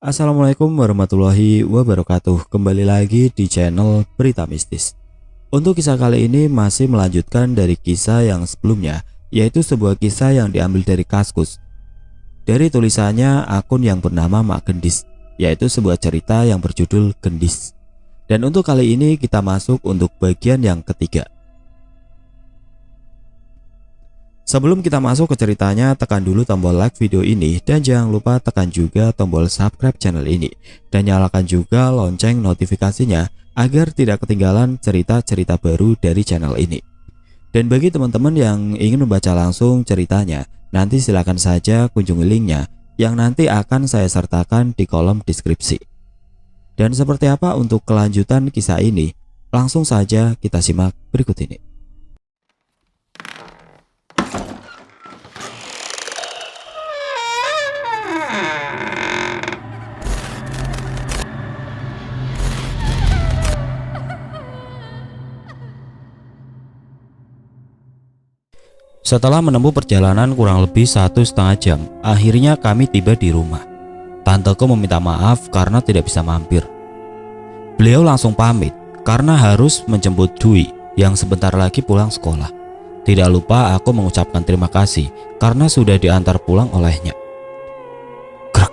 Assalamualaikum warahmatullahi wabarakatuh. Kembali lagi di channel Berita Mistis. Untuk kisah kali ini masih melanjutkan dari kisah yang sebelumnya, yaitu sebuah kisah yang diambil dari Kaskus. Dari tulisannya akun yang bernama Mak Gendis, yaitu sebuah cerita yang berjudul Gendis. Dan untuk kali ini kita masuk untuk bagian yang ketiga. Sebelum kita masuk ke ceritanya, tekan dulu tombol like video ini dan jangan lupa tekan juga tombol subscribe channel ini dan nyalakan juga lonceng notifikasinya agar tidak ketinggalan cerita-cerita baru dari channel ini. Dan bagi teman-teman yang ingin membaca langsung ceritanya, nanti silakan saja kunjungi linknya yang nanti akan saya sertakan di kolom deskripsi. Dan seperti apa untuk kelanjutan kisah ini? Langsung saja kita simak berikut ini. Setelah menempuh perjalanan kurang lebih 1,5 jam, akhirnya kami tiba di rumah. Tanteku meminta maaf karena tidak bisa mampir. Beliau langsung pamit karena harus menjemput Dwi yang sebentar lagi pulang sekolah. Tidak lupa aku mengucapkan terima kasih karena sudah diantar pulang olehnya. Krak!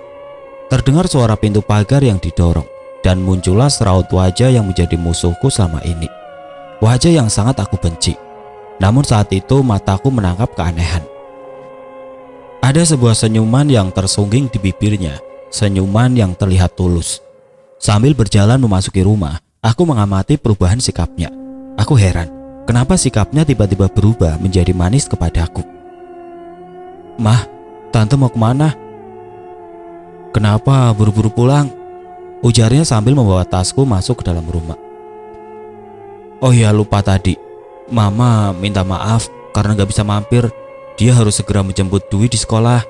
Terdengar suara pintu pagar yang didorong dan muncullah seraut wajah yang menjadi musuhku selama ini. Wajah yang sangat aku benci. Namun saat itu mataku menangkap keanehan. Ada sebuah senyuman yang tersungging di bibirnya, senyuman yang terlihat tulus. Sambil berjalan memasuki rumah, aku mengamati perubahan sikapnya. Aku heran, kenapa sikapnya tiba-tiba berubah menjadi manis kepadaku. "Mah, tante mau kemana? Kenapa buru-buru pulang?" ujarnya sambil membawa tasku masuk ke dalam rumah. "Oh ya, lupa tadi. Mama minta maaf karena gak bisa mampir. Dia harus segera menjemput Dwi di sekolah."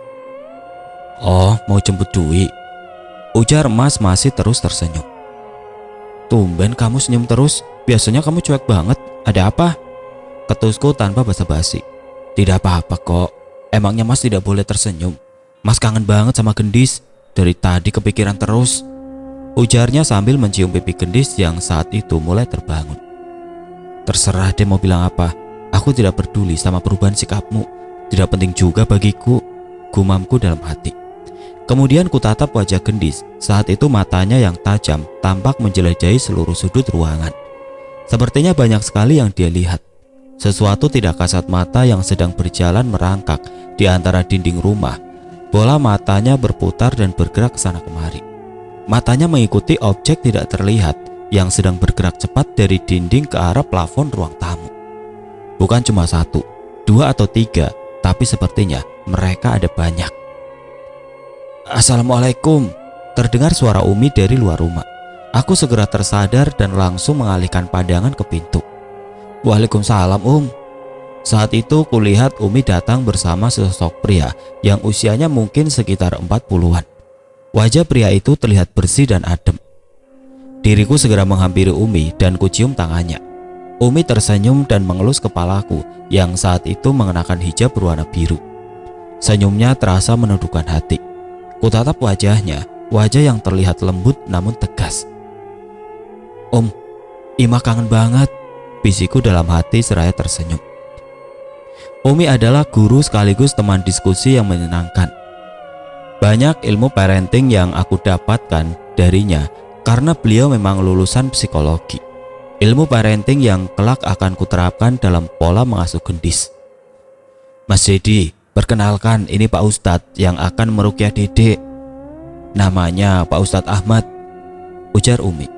"Oh, mau jemput Dwi?" ujar Mas masih terus tersenyum. "Tumben kamu senyum terus. Biasanya kamu cuek banget. Ada apa?" ketusku tanpa basa-basi. "Tidak apa-apa kok. Emangnya Mas tidak boleh tersenyum? Mas kangen banget sama Gendis. Dari tadi kepikiran terus," ujarnya sambil mencium pipi Gendis yang saat itu mulai terbangun. "Terserah deh mau bilang apa. Aku tidak peduli sama perubahan sikapmu. Tidak penting juga bagiku," gumamku dalam hati. Kemudian kutatap wajah Gendis. Saat itu matanya yang tajam tampak menjelajahi seluruh sudut ruangan. Sepertinya banyak sekali yang dia lihat. Sesuatu tidak kasat mata yang sedang berjalan merangkak di antara dinding rumah. Bola matanya berputar dan bergerak ke sana kemari. Matanya mengikuti objek tidak terlihat yang sedang bergerak cepat dari dinding ke arah plafon ruang tamu. Bukan cuma satu, dua atau tiga, tapi sepertinya mereka ada banyak. "Assalamualaikum," terdengar suara Umi dari luar rumah. Aku segera tersadar dan langsung mengalihkan pandangan ke pintu. "Waalaikumsalam, Saat itu kulihat Umi datang bersama sesosok pria yang usianya mungkin sekitar 40-an. Wajah pria itu terlihat bersih dan adem. Diriku segera menghampiri Umi dan kucium tangannya. Umi tersenyum dan mengelus kepalaku yang saat itu mengenakan hijab berwarna biru. Senyumnya terasa menundukkan hati. Kutatap wajahnya, wajah yang terlihat lembut namun tegas. Ima kangen banget," bisiku dalam hati seraya tersenyum. Umi adalah guru sekaligus teman diskusi yang menyenangkan. Banyak ilmu parenting yang aku dapatkan darinya karena beliau memang lulusan psikologi. Ilmu parenting yang kelak akan kuterapkan dalam pola mengasuh Gendis. "Mas Dedi, perkenalkan ini Pak Ustadz yang akan meruqyah Dedek. Namanya Pak Ustadz Ahmad," ujar Umi.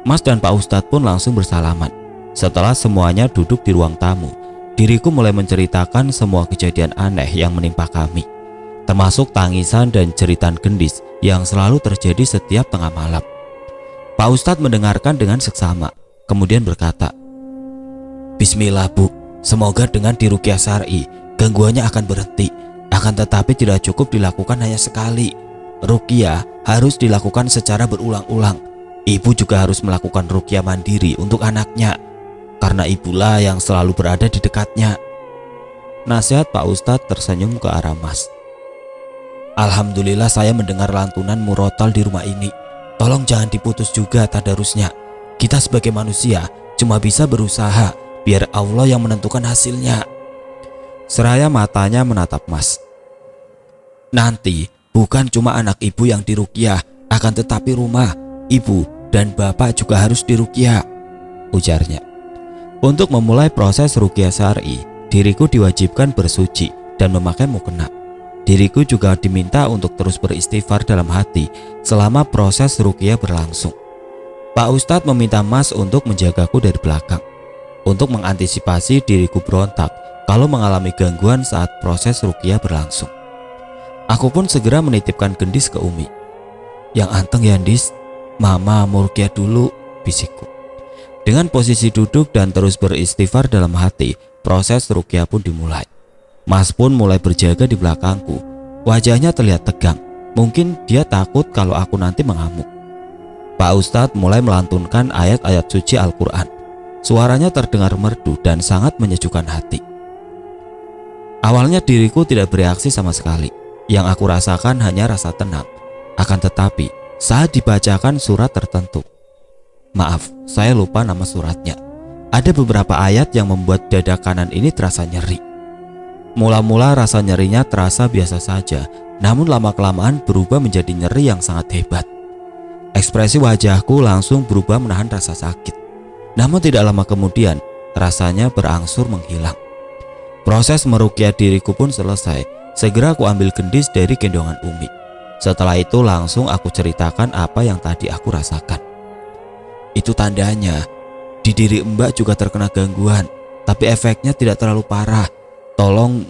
Mas dan Pak Ustadz pun langsung bersalaman. Setelah semuanya duduk di ruang tamu, diriku mulai menceritakan semua kejadian aneh yang menimpa kami, termasuk tangisan dan jeritan Gendis yang selalu terjadi setiap tengah malam. Pak Ustadz mendengarkan dengan seksama, kemudian berkata, "Bismillah Bu, semoga dengan diruqyah syar'i gangguannya akan berhenti. Akan tetapi tidak cukup dilakukan hanya sekali. Ruqyah harus dilakukan secara berulang-ulang. Ibu juga harus melakukan ruqyah mandiri untuk anaknya, karena ibulah yang selalu berada di dekatnya." Nasihat Pak Ustadz tersenyum ke arah Mas. Alhamdulillah saya mendengar lantunan murotal di rumah ini. Tolong jangan diputus juga tadarusnya. Kita sebagai manusia cuma bisa berusaha, biar Allah yang menentukan hasilnya. Seraya matanya menatap Mas. Nanti bukan cuma anak ibu yang diruqyah, akan tetapi rumah, ibu dan bapak juga harus diruqyah, ujarnya. Untuk memulai proses ruqyah syar'i, diriku diwajibkan bersuci dan memakai mukena. Diriku juga diminta untuk terus beristighfar dalam hati selama proses ruqyah berlangsung. Pak Ustadz meminta Mas untuk menjagaku dari belakang, untuk mengantisipasi diriku berontak kalau mengalami gangguan saat proses ruqyah berlangsung. Aku pun segera menitipkan gendis ke Umi. Yang anteng ya Ndis, Mama mau ruqyah dulu, bisikku. Dengan posisi duduk dan terus beristighfar dalam hati, proses ruqyah pun dimulai. Mas pun mulai berjaga di belakangku. Wajahnya terlihat tegang. Mungkin dia takut kalau aku nanti mengamuk. Pak Ustadz mulai melantunkan ayat-ayat suci Al-Quran. Suaranya terdengar merdu dan sangat menyejukkan hati. Awalnya diriku tidak bereaksi sama sekali. Yang aku rasakan hanya rasa tenang. Akan tetapi saat dibacakan surat tertentu, maaf, saya lupa nama suratnya, ada beberapa ayat yang membuat dada kanan ini terasa nyeri. Mula-mula rasa nyerinya terasa biasa saja, namun lama-kelamaan berubah menjadi nyeri yang sangat hebat. Ekspresi wajahku langsung berubah menahan rasa sakit. Namun tidak lama kemudian, rasanya berangsur menghilang. Proses meruqyah diriku pun selesai. Segera aku ambil gendis dari gendongan Umi. Setelah itu langsung aku ceritakan apa yang tadi aku rasakan. Itu tandanya, di diri Mbak juga terkena gangguan, tapi efeknya tidak terlalu parah. Tolong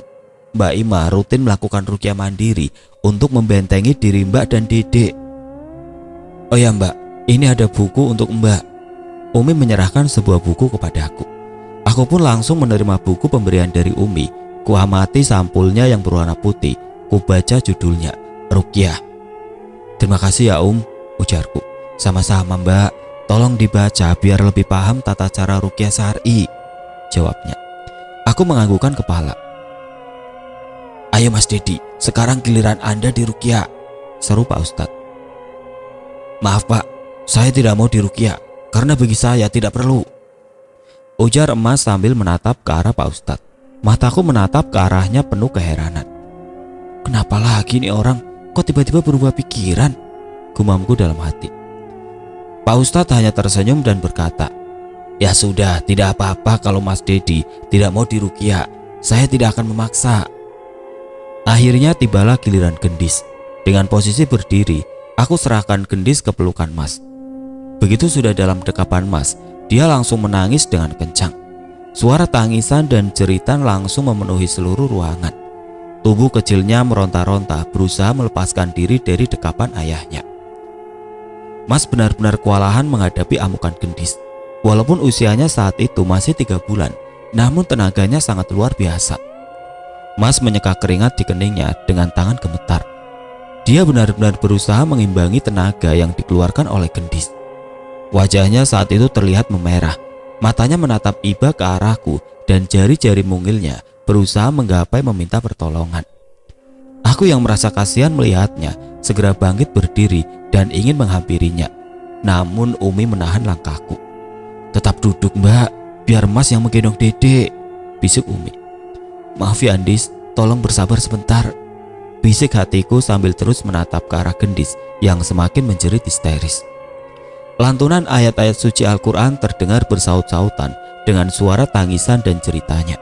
Mbak Ima rutin melakukan ruqyah mandiri untuk membentengi diri Mbak dan Dedek. Oh ya Mbak, ini ada buku untuk Mbak. Umi menyerahkan sebuah buku kepadaku. Aku pun langsung menerima buku pemberian dari Umi. Kuamati sampulnya yang berwarna putih. Kubaca judulnya, Ruqyah. Terima kasih ya ujarku. Sama-sama Mbak, tolong dibaca biar lebih paham tata cara ruqyah syar'i, jawabnya. Aku menganggukkan kepala. Ayo Mas Dedi, sekarang giliran Anda diruqyah, seru Pak Ustadz. Maaf Pak, saya tidak mau diruqyah karena bagi saya tidak perlu, ujar Emas sambil menatap ke arah Pak Ustadz. Mataku menatap ke arahnya penuh keheranan. Kenapa lagi nih orang, kok tiba-tiba berubah pikiran? Gumamku dalam hati. Pak Ustadz hanya tersenyum dan berkata, ya sudah, tidak apa-apa kalau Mas Dedi tidak mau diruqyah. Saya tidak akan memaksa. Akhirnya tibalah giliran gendis. Dengan posisi berdiri, aku serahkan gendis ke pelukan Mas. Begitu sudah dalam dekapan Mas, dia langsung menangis dengan kencang. Suara tangisan dan jeritan langsung memenuhi seluruh ruangan. Tubuh kecilnya meronta-ronta berusaha melepaskan diri dari dekapan ayahnya. Mas benar-benar kewalahan menghadapi amukan gendis. Walaupun usianya saat itu masih 3 bulan, namun tenaganya sangat luar biasa. Mas menyeka keringat di keningnya dengan tangan gemetar. Dia benar-benar berusaha mengimbangi tenaga yang dikeluarkan oleh gendis. Wajahnya saat itu terlihat memerah. Matanya menatap iba ke arahku dan jari-jari mungilnya berusaha menggapai meminta pertolongan. Aku yang merasa kasihan melihatnya segera bangkit berdiri dan ingin menghampirinya. Namun Umi menahan langkahku. Tetap duduk Mbak, biar Mas yang menggendong Dedek, bisik Umi. Maaf ya Andis, tolong bersabar sebentar, bisik hatiku sambil terus menatap ke arah gendis yang semakin menjerit histeris. Lantunan ayat-ayat suci Al-Quran terdengar bersaut-sautan dengan suara tangisan dan ceritanya.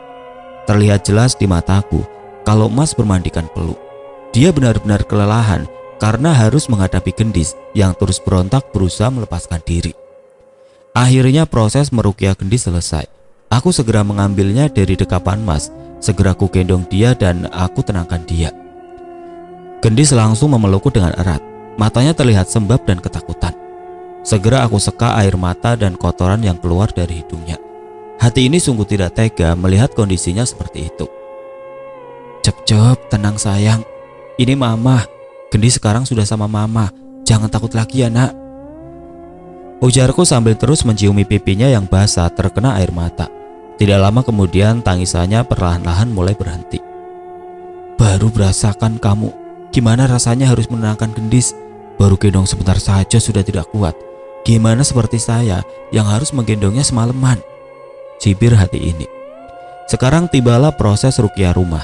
Terlihat jelas di mataku kalau Mas bermandikan peluk. Dia benar-benar kelelahan karena harus menghadapi gendis yang terus berontak berusaha melepaskan diri. Akhirnya proses meruqyah gendis selesai. Aku segera mengambilnya dari dekapan Mas. Segera ku gendong dia dan aku tenangkan dia. Gendis langsung memelukku dengan erat. Matanya terlihat sembab dan ketakutan. Segera aku seka air mata dan kotoran yang keluar dari hidungnya. Hati ini sungguh tidak tega melihat kondisinya seperti itu. Cep-cep, tenang sayang. Ini Mama. Gendis sekarang sudah sama Mama. Jangan takut lagi ya nak, ujarku sambil terus menciumi pipinya yang basah terkena air mata. Tidak lama kemudian tangisannya perlahan-lahan mulai berhenti. Baru berasakan kamu Gimana rasanya harus menenangkan gendis? Baru gendong sebentar saja sudah tidak kuat. Gimana seperti saya yang harus menggendongnya semalaman? Cibir hati ini. Sekarang tibalah proses ruqyah rumah.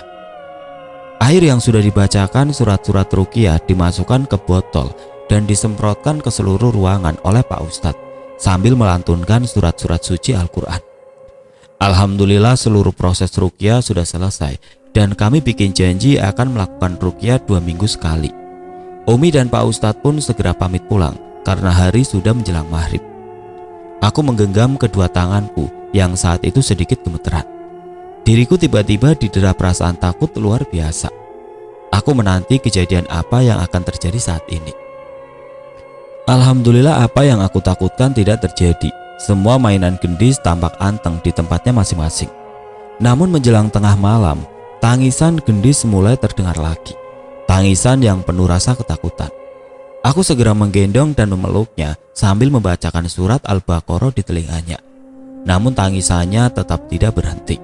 Air yang sudah dibacakan surat-surat ruqyah dimasukkan ke botol dan disemprotkan ke seluruh ruangan oleh Pak Ustadz sambil melantunkan surat-surat suci Al-Quran. Alhamdulillah seluruh proses ruqyah sudah selesai dan kami bikin janji akan melakukan ruqyah 2 minggu sekali. Umi dan Pak Ustadz pun segera pamit pulang karena hari sudah menjelang maghrib. Aku menggenggam kedua tanganku yang saat itu sedikit gemeteran. Diriku tiba-tiba didera perasaan takut luar biasa. Aku menanti kejadian apa yang akan terjadi saat ini. Alhamdulillah apa yang aku takutkan tidak terjadi. Semua mainan gendis tampak anteng di tempatnya masing-masing. Namun menjelang tengah malam, tangisan gendis mulai terdengar lagi. Tangisan yang penuh rasa ketakutan. Aku segera menggendong dan memeluknya sambil membacakan surat Al-Baqarah di telinganya. Namun tangisannya tetap tidak berhenti.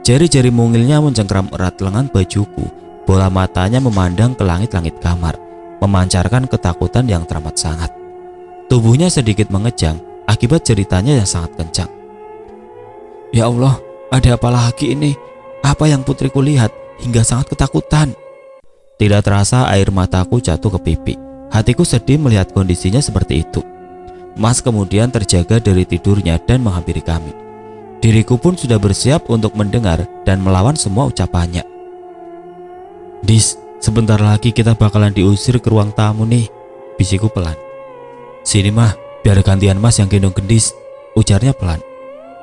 Jari-jari mungilnya mencengkram erat lengan bajuku. Bola matanya memandang ke langit-langit kamar, memancarkan ketakutan yang teramat sangat. Tubuhnya sedikit mengejang akibat ceritanya yang sangat kencang. Ya Allah, ada apa lagi ini? Apa yang putriku lihat hingga sangat ketakutan? Tidak terasa air mataku jatuh ke pipi. Hatiku sedih melihat kondisinya seperti itu. Mas kemudian terjaga dari tidurnya dan menghampiri kami. Diriku pun sudah bersiap untuk mendengar dan melawan semua ucapannya. Dis, sebentar lagi kita bakalan diusir ke ruang tamu nih, bisiku pelan. Sini mah, biar gantian Mas yang gendong gendis, ujarnya pelan.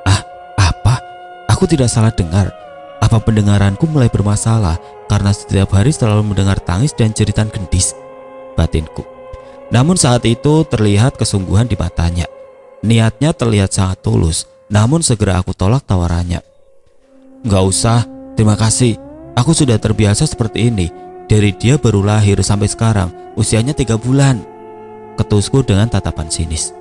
Ah, apa? Aku tidak salah dengar. Apa pendengaranku mulai bermasalah karena setiap hari selalu mendengar tangis dan jeritan gendis? Batinku. Namun saat itu terlihat kesungguhan di matanya. Niatnya terlihat sangat tulus. Namun segera aku tolak tawarannya. Gak usah, terima kasih. Aku sudah terbiasa seperti ini. Dari dia baru lahir sampai sekarang, usianya 3 bulan. Ketusku dengan tatapan sinis.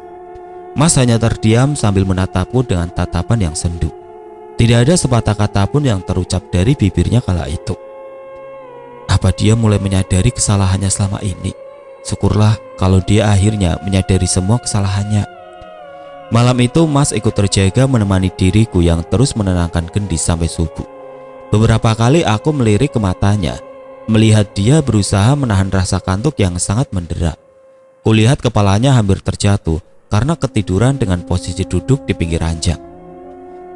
Mas hanya terdiam sambil menatapku dengan tatapan yang sendu. Tidak ada sepatah kata pun yang terucap dari bibirnya kala itu. Apa dia mulai menyadari kesalahannya selama ini? Syukurlah kalau dia akhirnya menyadari semua kesalahannya. Malam itu Mas ikut terjaga menemani diriku yang terus menenangkan gendis sampai subuh. Beberapa kali aku melirik ke matanya, melihat dia berusaha menahan rasa kantuk yang sangat mendera. Kulihat kepalanya hampir terjatuh karena ketiduran dengan posisi duduk di pinggir ranjang.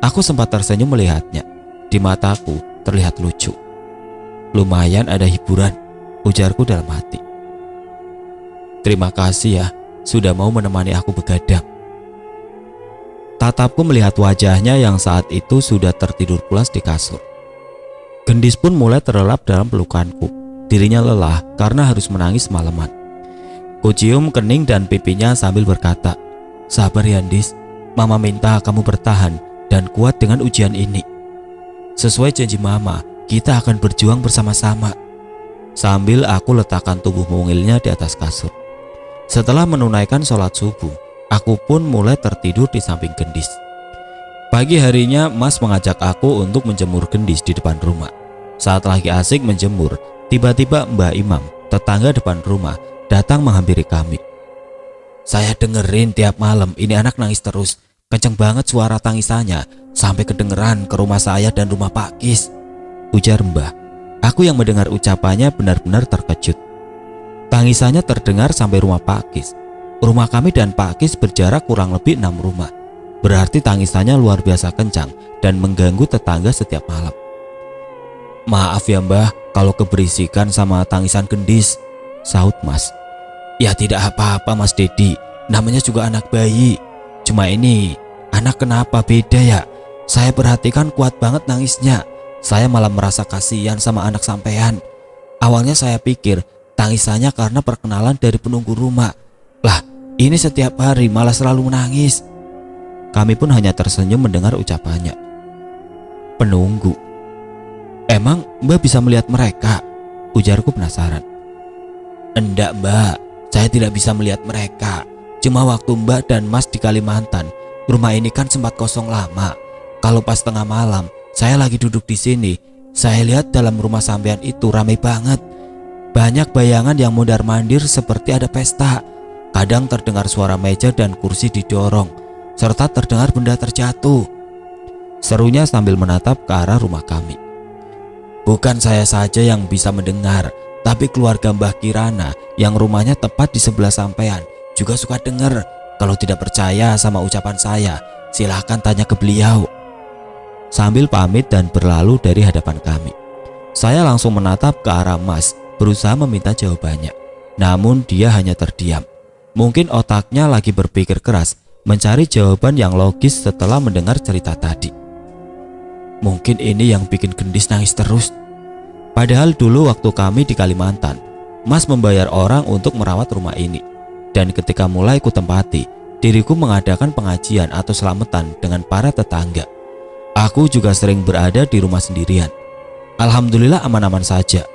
Aku sempat tersenyum melihatnya. Di mataku terlihat lucu. Lumayan ada hiburan, ujarku dalam hati. Terima kasih ya, sudah mau menemani aku begadang. Tatapku melihat wajahnya yang saat itu sudah tertidur pulas di kasur. Gendis pun mulai terlelap dalam pelukanku. Dirinya lelah karena harus menangis semalaman. Kucium kening dan pipinya sambil berkata, sabar ya Dis, Mama minta kamu bertahan dan kuat dengan ujian ini. Sesuai janji Mama, kita akan berjuang bersama-sama. Sambil aku letakkan tubuh mungilnya di atas kasur. Setelah menunaikan sholat subuh, aku pun mulai tertidur di samping gendis. Pagi harinya Mas mengajak aku untuk menjemur gendis di depan rumah. Saat lagi asik menjemur, tiba-tiba Mbak Imam, tetangga depan rumah, datang menghampiri kami. Saya dengerin tiap malam ini anak nangis terus. Kenceng banget suara tangisannya sampai kedengeran ke rumah saya dan rumah Pak Kis, ujar Mbah. Aku yang mendengar ucapannya benar-benar terkejut. Tangisannya terdengar sampai rumah Pak Kis. Rumah kami dan Pak Kis berjarak kurang lebih 6 rumah. Berarti tangisannya luar biasa kencang dan mengganggu tetangga setiap malam. Maaf ya Mbah kalau keberisikan sama tangisan gendis, sahut Mas. Ya tidak apa-apa Mas Dedi, namanya juga anak bayi. Cuma ini, anak kenapa beda ya? Saya perhatikan kuat banget nangisnya. Saya malah merasa kasihan sama anak sampean. Awalnya saya pikir tangisannya karena perkenalan dari penunggu rumah. Lah, ini setiap hari malah selalu menangis. Kami pun hanya tersenyum mendengar ucapannya. Penunggu? Emang Mbak bisa melihat mereka? Ujarku penasaran. Enggak Mbak, saya tidak bisa melihat mereka. Cuma waktu Mbak dan Mas di Kalimantan, rumah ini kan sempat kosong lama. Kalau pas tengah malam, saya lagi duduk di sini. Saya lihat dalam rumah sampean itu ramai banget. Banyak bayangan yang mondar-mandir seperti ada pesta. Kadang terdengar suara meja dan kursi didorong, serta terdengar benda terjatuh. Serunya sambil menatap ke arah rumah kami. Bukan saya saja yang bisa mendengar, tapi keluarga Mbah Kirana yang rumahnya tepat di sebelah sampean juga suka dengar. Kalau tidak percaya sama ucapan saya, silahkan tanya ke beliau. Sambil pamit dan berlalu dari hadapan kami, saya langsung menatap ke arah Mas, berusaha meminta jawabannya. Namun dia hanya terdiam. Mungkin otaknya lagi berpikir keras, mencari jawaban yang logis setelah mendengar cerita tadi. Mungkin ini yang bikin Gendis nangis terus. Padahal dulu waktu kami di Kalimantan, Mas membayar orang untuk merawat rumah ini. Dan ketika mulai ku tempati, diriku mengadakan pengajian atau selamatan dengan para tetangga. Aku juga sering berada di rumah sendirian. Alhamdulillah aman-aman saja.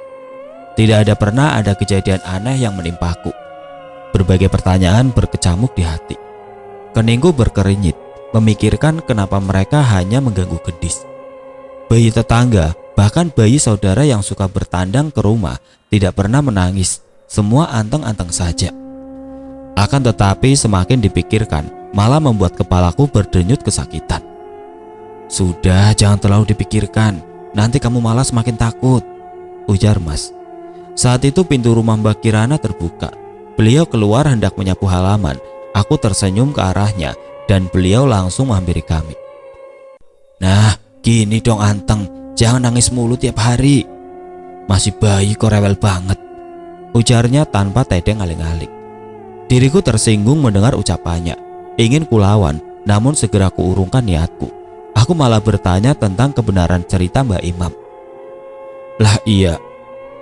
Tidak ada pernah ada kejadian aneh yang menimpaku. Berbagai pertanyaan berkecamuk di hati. Keningku berkerinyit, memikirkan kenapa mereka hanya mengganggu Gendis. Bayi tetangga, bahkan bayi saudara yang suka bertandang ke rumah, tidak pernah menangis. Semua anteng-anteng saja. Akan tetapi semakin dipikirkan, malah membuat kepalaku berdenyut kesakitan. Sudah, jangan terlalu dipikirkan, nanti kamu malah semakin takut, ujar Mas. Saat itu pintu rumah Mbak Kirana terbuka. Beliau keluar hendak menyapu halaman. Aku tersenyum ke arahnya dan beliau langsung menghampiri kami. Nah, gini dong Anteng, jangan nangis mulu tiap hari. Masih bayi kok rewel banget, ujarnya tanpa tedeng aling-aling. Diriku tersinggung mendengar ucapannya. Ingin kulawan, namun segera kuurungkan niatku. Aku malah bertanya tentang kebenaran cerita Mbak Imam. Lah iya,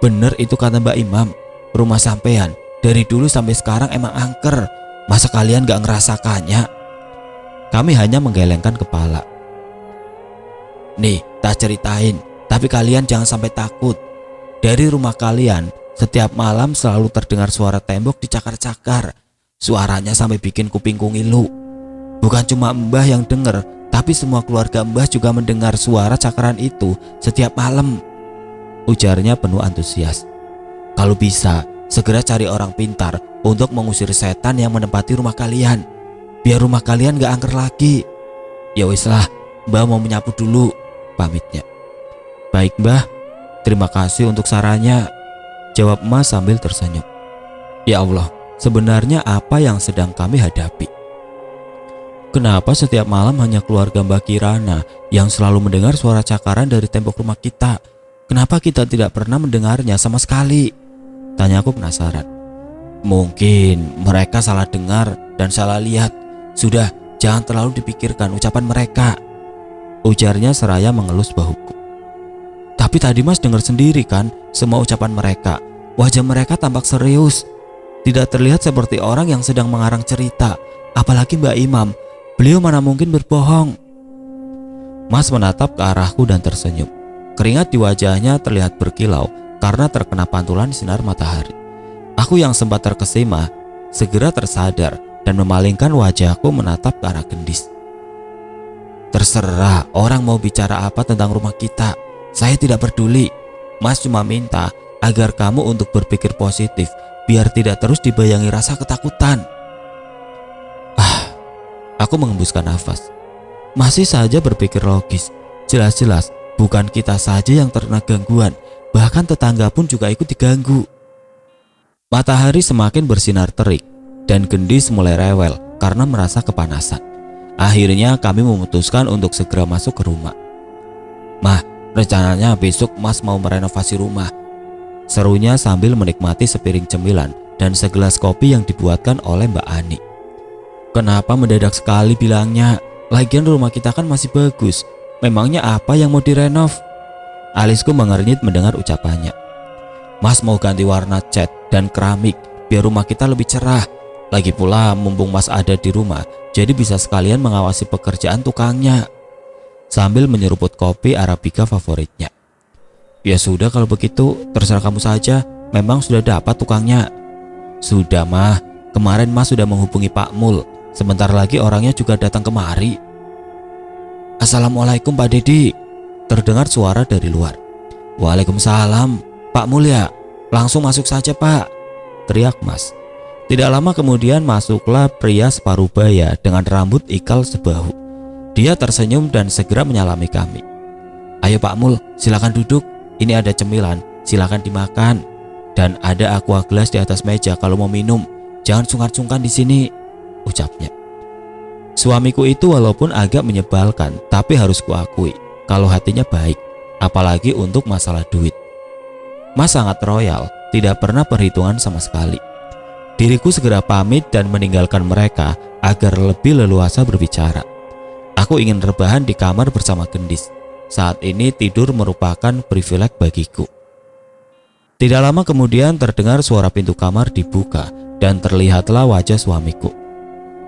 bener itu kata Mbak Imam. Rumah sampean dari dulu sampai sekarang emang angker. Masa kalian gak ngerasakannya? Kami hanya menggelengkan kepala. Nih, tak ceritain, tapi kalian jangan sampai takut. Dari rumah kalian, setiap malam selalu terdengar suara tembok dicakar-cakar. Suaranya sampai bikin kupingku ngilu. Bukan cuma Mbah yang dengar, tapi semua keluarga Mbah juga mendengar suara cakaran itu setiap malam, ujarnya penuh antusias. Kalau bisa, segera cari orang pintar untuk mengusir setan yang menempati rumah kalian, biar rumah kalian gak angker lagi. Ya wis lah, Mbah mau menyapu dulu, pamitnya. Baik Mbah, terima kasih untuk sarannya, jawab Mas sambil tersenyum. Ya Allah, sebenarnya apa yang sedang kami hadapi? Kenapa setiap malam hanya keluarga Mbak Kirana yang selalu mendengar suara cakaran dari tembok rumah kita? Kenapa kita tidak pernah mendengarnya sama sekali? Tanyaku penasaran. Mungkin mereka salah dengar dan salah lihat. Sudah, jangan terlalu dipikirkan ucapan mereka, ujarnya seraya mengelus bahuku. Tapi tadi Mas dengar sendiri kan semua ucapan mereka. Wajah mereka tampak serius. Tidak terlihat seperti orang yang sedang mengarang cerita. Apalagi Mbak Imam, beliau mana mungkin berbohong. Mas menatap ke arahku dan tersenyum. Keringat di wajahnya terlihat berkilau karena terkena pantulan sinar matahari. Aku yang sempat terkesima segera tersadar dan memalingkan wajahku menatap ke arah Gendis. Terserah orang mau bicara apa tentang rumah kita, saya tidak peduli. Mas cuma minta agar kamu untuk berpikir positif, biar tidak terus dibayangi rasa ketakutan. Aku mengembuskan nafas. Masih saja berpikir logis. Jelas-jelas bukan kita saja yang terkena gangguan, bahkan tetangga pun juga ikut diganggu. Matahari semakin bersinar terik dan Gendis mulai rewel karena merasa kepanasan. Akhirnya kami memutuskan untuk segera masuk ke rumah. Mah, rencananya besok Mas mau merenovasi rumah, serunya sambil menikmati sepiring cemilan dan segelas kopi yang dibuatkan oleh Mbak Ani. Kenapa mendadak sekali bilangnya? Lagian rumah kita kan masih bagus. Memangnya apa yang mau direnov? Alisku mengernyit mendengar ucapannya. Mas mau ganti warna cat dan keramik biar rumah kita lebih cerah. Lagi pula mumpung Mas ada di rumah, jadi bisa sekalian mengawasi pekerjaan tukangnya, sambil menyeruput kopi Arabica favoritnya. Ya sudah kalau begitu, terserah kamu saja. Memang sudah dapat tukangnya? Sudah Mah, kemarin Mas sudah menghubungi Pak Mul. Sebentar lagi orangnya juga datang kemari. Assalamualaikum Pak Dedi, terdengar suara dari luar. Waalaikumsalam, Pak Mul ya? Langsung masuk saja Pak, teriak Mas. Tidak lama kemudian masuklah pria separuh baya dengan rambut ikal sebahu. Dia tersenyum dan segera menyalami kami. Ayo Pak Mul, silakan duduk. Ini ada cemilan, silakan dimakan. Dan ada aqua gelas di atas meja kalau mau minum. Jangan sungkan-sungkan di sini, ucapnya. Suamiku itu walaupun agak menyebalkan, tapi harus kuakui kalau hatinya baik, apalagi untuk masalah duit. Mas sangat royal, tidak pernah perhitungan sama sekali. Diriku segera pamit dan meninggalkan mereka agar lebih leluasa berbicara. Aku ingin rebahan di kamar bersama Gendis. Saat ini tidur merupakan privilege bagiku. Tidak lama kemudian terdengar suara pintu kamar dibuka dan terlihatlah wajah suamiku.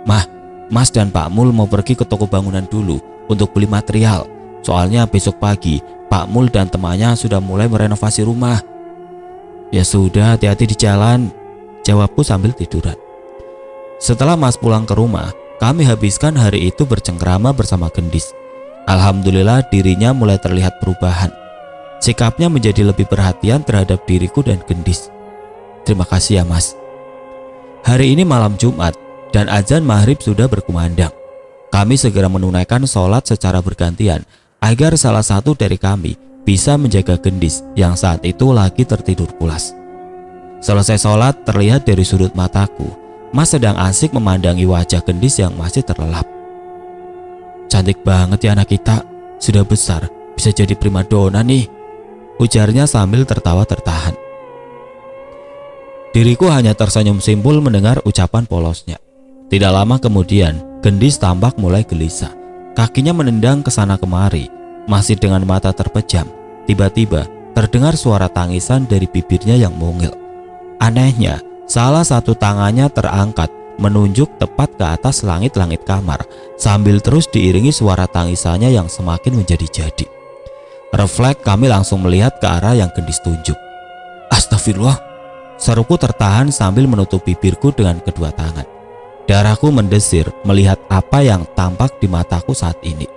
Mah, Mas dan Pak Mul mau pergi ke toko bangunan dulu untuk beli material. Soalnya besok pagi Pak Mul dan temannya sudah mulai merenovasi rumah. Ya sudah, hati-hati di jalan, jawabku sambil tiduran. Setelah Mas pulang ke rumah, kami habiskan hari itu bercengkrama bersama Gendis. Alhamdulillah dirinya mulai terlihat perubahan. Sikapnya menjadi lebih perhatian terhadap diriku dan Gendis. Terima kasih ya Mas. Hari ini malam Jumat dan azan maghrib sudah berkumandang. Kami segera menunaikan sholat secara bergantian agar salah satu dari kami bisa menjaga Gendis yang saat itu lagi tertidur pulas. Selesai sholat, terlihat dari sudut mataku, Mas sedang asik memandangi wajah Gendis yang masih terlelap. Cantik banget ya anak kita, sudah besar, bisa jadi primadona nih, ujarnya sambil tertawa tertahan. Diriku hanya tersenyum simpul mendengar ucapan polosnya. Tidak lama kemudian, Gendis tampak mulai gelisah. Kakinya menendang ke sana kemari, masih dengan mata terpejam. Tiba-tiba terdengar suara tangisan dari bibirnya yang mungil. Anehnya, salah satu tangannya terangkat menunjuk tepat ke atas langit-langit kamar, sambil terus diiringi suara tangisannya yang semakin menjadi-jadi. Refleks kami langsung melihat ke arah yang Gendis tunjuk. Astagfirullah, seruku tertahan sambil menutup bibirku dengan kedua tangan. Darahku mendesir melihat apa yang tampak di mataku saat ini.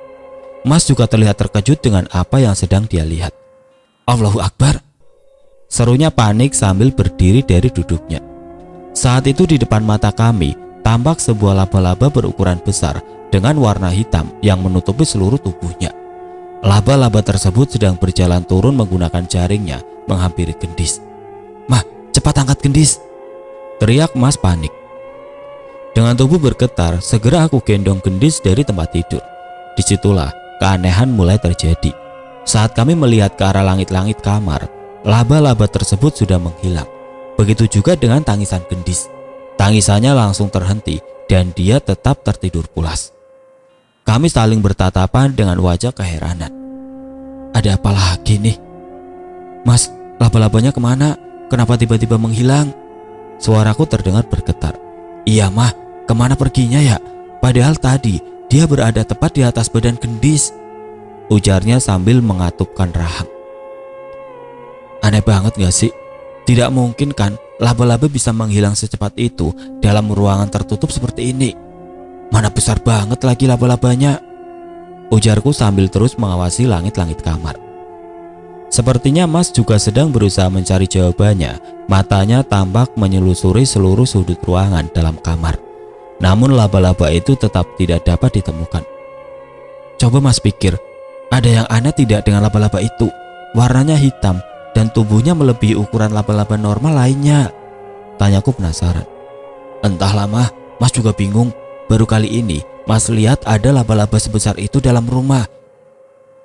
Mas juga terlihat terkejut dengan apa yang sedang dia lihat. Allahu Akbar, serunya panik sambil berdiri dari duduknya. Saat itu di depan mata kami tampak sebuah laba-laba berukuran besar dengan warna hitam yang menutupi seluruh tubuhnya. Laba-laba tersebut sedang berjalan turun menggunakan jaringnya menghampiri Gendis. Mah, cepat angkat Gendis, teriak Mas panik. Dengan tubuh bergetar, segera aku gendong Gendis dari tempat tidur. Disitulah keanehan mulai terjadi. Saat kami melihat ke arah langit-langit kamar, laba-laba tersebut sudah menghilang. Begitu juga dengan tangisan Gendis. Tangisannya langsung terhenti dan dia tetap tertidur pulas. Kami saling bertatapan dengan wajah keheranan. Ada apa lagi nih? Mas, laba-labanya kemana? Kenapa tiba-tiba menghilang? Suaraku terdengar bergetar. Iya mah, kemana perginya ya? Padahal tadi dia berada tepat di atas badan Gendis, ujarnya sambil mengatupkan rahang. Aneh banget gak sih? Tidak mungkin kan laba-laba bisa menghilang secepat itu dalam ruangan tertutup seperti ini. Mana besar banget lagi laba-labanya, ujarku sambil terus mengawasi langit-langit kamar. Sepertinya Mas juga sedang berusaha mencari jawabannya. Matanya tampak menyelusuri seluruh sudut ruangan dalam kamar. Namun laba-laba itu tetap tidak dapat ditemukan. Coba Mas pikir, ada yang aneh tidak dengan laba-laba itu? Warnanya hitam dan tubuhnya melebihi ukuran laba-laba normal lainnya, tanyaku penasaran. Entahlah mah, Mas juga bingung. Baru kali ini Mas lihat ada laba-laba sebesar itu dalam rumah.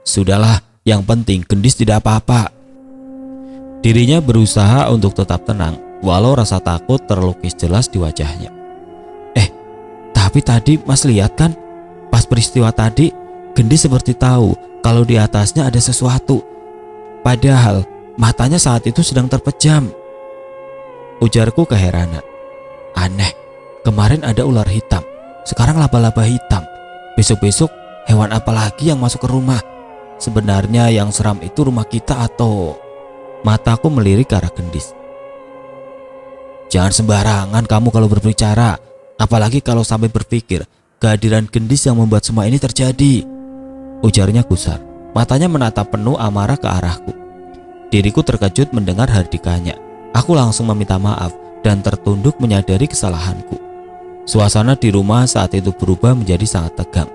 Sudahlah, yang penting Gendis tidak apa-apa. Dirinya berusaha untuk tetap tenang, walau rasa takut terlukis jelas di wajahnya. Tapi tadi Mas lihat kan, pas peristiwa tadi, Gendis seperti tahu kalau di atasnya ada sesuatu. Padahal matanya saat itu sedang terpejam, ujarku keheranan. Aneh, kemarin ada ular hitam, sekarang laba-laba hitam. Besok-besok hewan apa lagi yang masuk ke rumah? Sebenarnya yang seram itu rumah kita atau... Mataku melirik ke arah Gendis. Jangan sembarangan kamu kalau berbicara, apalagi kalau sampai berpikir kehadiran Gendis yang membuat semua ini terjadi, ujarnya gusar. Matanya menatap penuh amarah ke arahku. Diriku terkejut mendengar hardikanya. Aku langsung meminta maaf dan tertunduk menyadari kesalahanku. Suasana di rumah saat itu berubah menjadi sangat tegang.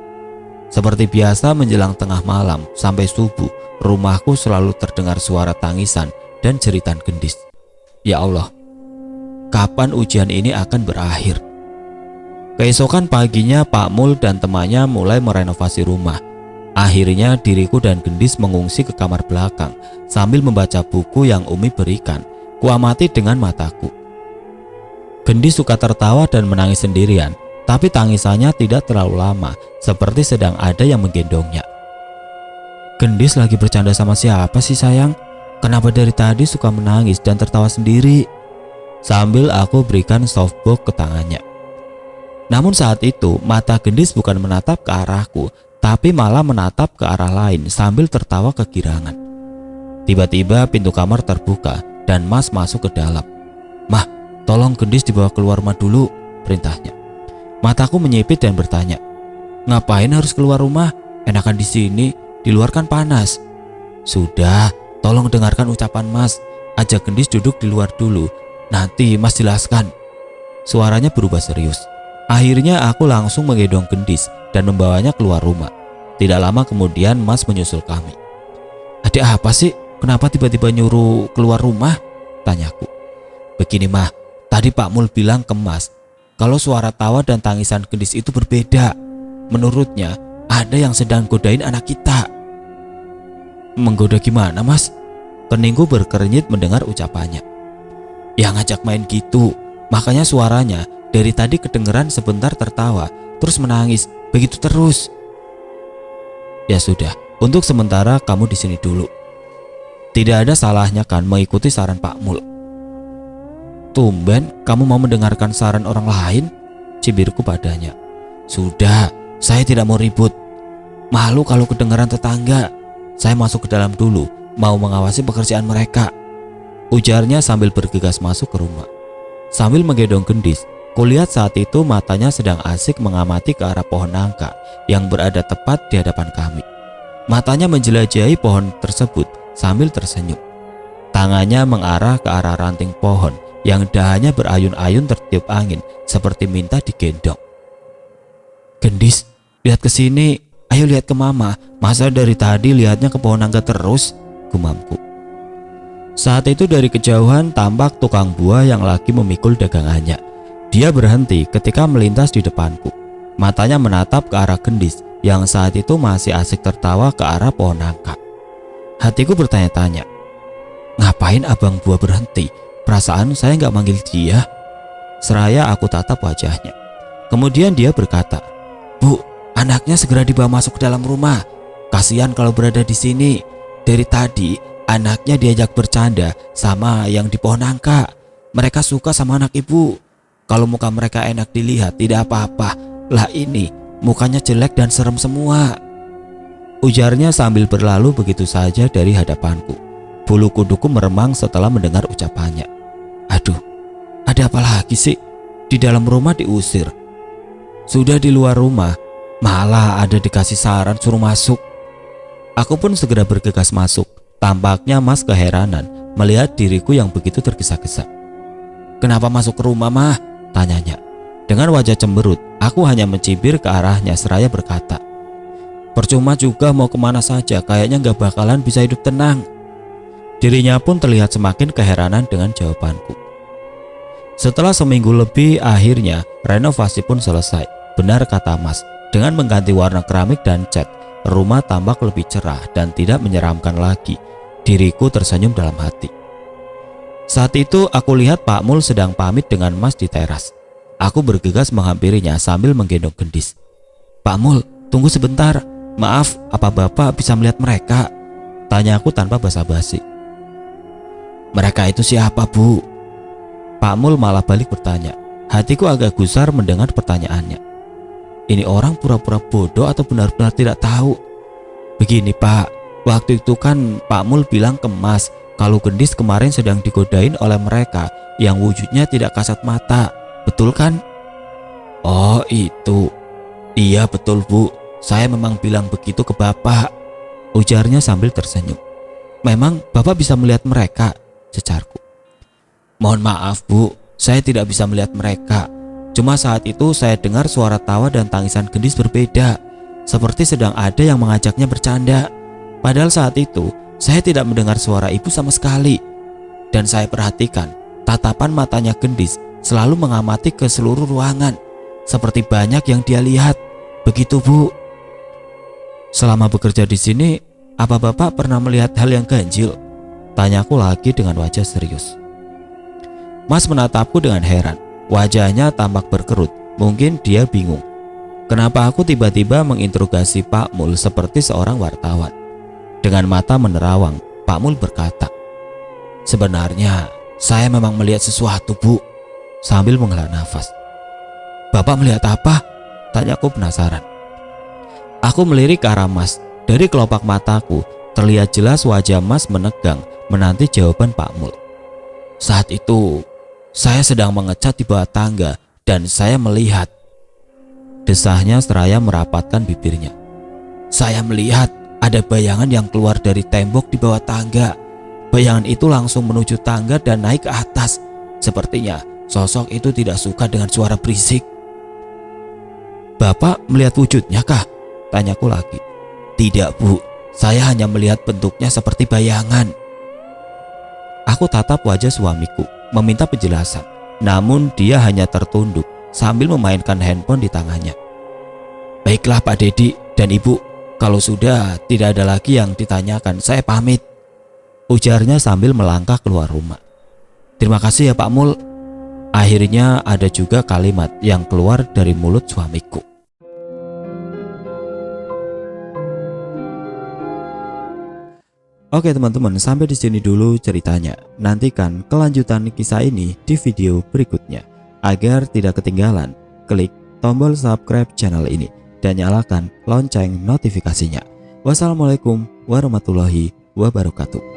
Seperti biasa menjelang tengah malam sampai subuh, rumahku selalu terdengar suara tangisan dan jeritan gendis. Ya Allah, kapan ujian ini akan berakhir? Keesokan paginya Pak Mul dan temannya mulai merenovasi rumah. Akhirnya diriku dan Gendis mengungsi ke kamar belakang sambil membaca buku yang Umi berikan. Kuamati dengan mataku. Gendis suka tertawa dan menangis sendirian, tapi tangisannya tidak terlalu lama, seperti sedang ada yang menggendongnya. Gendis lagi bercanda sama siapa sih sayang? Kenapa dari tadi suka menangis dan tertawa sendiri? Sambil aku berikan softbox ke tangannya. Namun saat itu mata Gendis bukan menatap ke arahku, tapi malah menatap ke arah lain sambil tertawa kegirangan. Tiba-tiba pintu kamar terbuka dan Mas masuk ke dalam. "Mah, tolong Gendis dibawa keluar rumah dulu," perintahnya. Mataku menyipit dan bertanya, "Ngapain harus keluar rumah? Enakan di sini, di luar kan panas." "Sudah, tolong dengarkan ucapan Mas. Ajak Gendis duduk di luar dulu. Nanti Mas jelaskan." Suaranya berubah serius. Akhirnya aku langsung menggendong Gendis dan membawanya keluar rumah. Tidak lama kemudian Mas menyusul kami. "Adik apa sih? Kenapa tiba-tiba nyuruh keluar rumah?" tanyaku. "Begini Mah, tadi Pak Mul bilang ke Mas kalau suara tawa dan tangisan Gendis itu berbeda. Menurutnya ada yang sedang godain anak kita." "Menggoda gimana Mas?" Keningku berkernyit mendengar ucapannya. "Ya ngajak main gitu, makanya suaranya dari tadi kedengeran sebentar tertawa, terus menangis, begitu terus." "Ya sudah, untuk sementara kamu di sini dulu. Tidak ada salahnya kan mengikuti saran Pak Mul." "Tumben kamu mau mendengarkan saran orang lain?" cibirku padanya. "Sudah, saya tidak mau ribut. Malu kalau kedengaran tetangga. Saya masuk ke dalam dulu, mau mengawasi pekerjaan mereka," ujarnya sambil bergegas masuk ke rumah. Sambil menggendong Gendis, kulihat saat itu matanya sedang asik mengamati ke arah pohon nangka yang berada tepat di hadapan kami. Matanya menjelajahi pohon tersebut sambil tersenyum. Tangannya mengarah ke arah ranting pohon yang dahannya berayun-ayun tertiup angin seperti minta digendong. "Gendis, lihat ke sini. Ayo lihat ke Mama. Masa dari tadi lihatnya ke pohon nangka terus?" gumamku. Saat itu dari kejauhan tampak tukang buah yang lagi memikul dagangannya. Dia berhenti ketika melintas di depanku. Matanya menatap ke arah Gendis yang saat itu masih asik tertawa ke arah pohon nangka. Hatiku bertanya-tanya, ngapain abang buah berhenti? Perasaan saya nggak manggil dia. Seraya aku tatap wajahnya. Kemudian dia berkata, "Bu, anaknya segera dibawa masuk ke dalam rumah. Kasihan kalau berada di sini. Dari tadi anaknya diajak bercanda sama yang di pohon nangka. Mereka suka sama anak ibu. Kalau muka mereka enak dilihat tidak apa-apa. Lah ini mukanya jelek dan serem semua," ujarnya sambil berlalu begitu saja dari hadapanku. Bulu kuduku meremang setelah mendengar ucapannya. Aduh, ada apa lagi sih? Di dalam rumah diusir, sudah di luar rumah malah ada dikasih saran suruh masuk. Aku pun segera bergegas masuk. Tampaknya Mas keheranan melihat diriku yang begitu tergesa-gesa. "Kenapa masuk ke rumah, Mah?" tanyanya. Dengan wajah cemberut, aku hanya mencibir ke arahnya seraya berkata, "Percuma juga mau kemana saja, kayaknya gak bakalan bisa hidup tenang." Dirinya pun terlihat semakin keheranan dengan jawabanku. Setelah seminggu lebih, akhirnya renovasi pun selesai. Benar kata Mas, dengan mengganti warna keramik dan cat, rumah tampak lebih cerah dan tidak menyeramkan lagi. Diriku tersenyum dalam hati. Saat itu aku lihat Pak Mul sedang pamit dengan Mas di teras. Aku bergegas menghampirinya sambil menggendong Gendis. "Pak Mul, tunggu sebentar. Maaf, apa Bapak bisa melihat mereka?" tanya aku tanpa basa-basi. "Mereka itu siapa, Bu?" Pak Mul malah balik bertanya. Hatiku agak gusar mendengar pertanyaannya. Ini orang pura-pura bodoh atau benar-benar tidak tahu? "Begini Pak, waktu itu kan Pak Mul bilang ke Mas kalau Gendis kemarin sedang digodain oleh mereka yang wujudnya tidak kasat mata. Betul kan?" "Oh itu. Iya betul Bu, saya memang bilang begitu ke Bapak," ujarnya sambil tersenyum. "Memang Bapak bisa melihat mereka?" cecarku. Mohon maaf Bu, saya tidak bisa melihat mereka. Cuma saat itu saya dengar suara tawa dan tangisan Gendis berbeda, seperti sedang ada yang mengajaknya bercanda. Padahal saat itu saya tidak mendengar suara ibu sama sekali. Dan saya perhatikan tatapan matanya Gendis selalu mengamati ke seluruh ruangan, seperti banyak yang dia lihat. Begitu Bu. Selama bekerja di sini, apa Bapak pernah melihat hal yang ganjil? Tanyaku lagi dengan wajah serius. Mas menatapku dengan heran. Wajahnya tampak berkerut. Mungkin dia bingung kenapa aku tiba-tiba menginterogasi Pak Mul seperti seorang wartawan. Dengan mata menerawang, Pak Mul berkata, "Sebenarnya saya memang melihat sesuatu Bu," sambil menghela nafas. "Bapak melihat apa?" tanyaku penasaran. Aku melirik ke arah Mas. Dari kelopak mataku terlihat jelas wajah Mas menegang menanti jawaban Pak Mul. Saat itu saya sedang mengecat di bawah tangga dan saya melihat, desahnya seraya merapatkan bibirnya. Saya melihat ada bayangan yang keluar dari tembok di bawah tangga. Bayangan itu langsung menuju tangga dan naik ke atas. Sepertinya sosok itu tidak suka dengan suara berisik. "Bapak melihat wujudnya kah?" tanyaku lagi. "Tidak Bu, saya hanya melihat bentuknya seperti bayangan." Aku tatap wajah suamiku, meminta penjelasan. Namun dia hanya tertunduk sambil memainkan handphone di tangannya. "Baiklah Pak Dedi dan Ibu, kalau sudah tidak ada lagi yang ditanyakan, saya pamit," ujarnya sambil melangkah keluar rumah. "Terima kasih ya Pak Mul." Akhirnya ada juga kalimat yang keluar dari mulut suamiku. Oke teman-teman, sampai di sini dulu ceritanya. Nantikan kelanjutan kisah ini di video berikutnya. Agar tidak ketinggalan, klik tombol subscribe channel ini dan nyalakan lonceng notifikasinya. Wassalamualaikum warahmatullahi wabarakatuh.